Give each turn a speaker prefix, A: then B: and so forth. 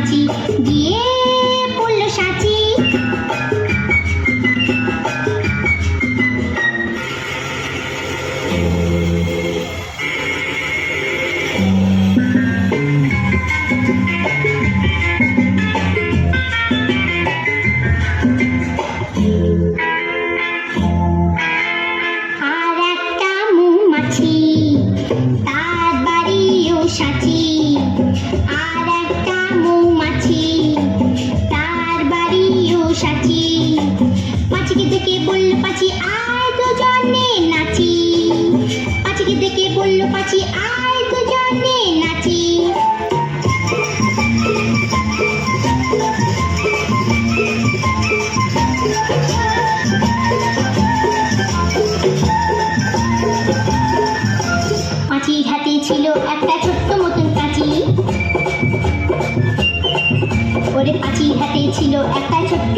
A: মাছি গিয়ে পড়ল সাঁচি। আর একটা মৌমাছি তার বাড়িও সাঁচি। আর একটা মৌমাছি তার বাড়িও সাঁচি। পাঁচিকে দেখে বলল পাঁচি আয় দুজনে নাচি। পাঁচিকে দেখে বলল পাঁচি আয় দুজনে নাচি। পাঁচির হাতে ছিল একটা ছোট্ট মতন কাঁচি। ওরে পাঁচির হাতে ছিল একটা ছোট্ট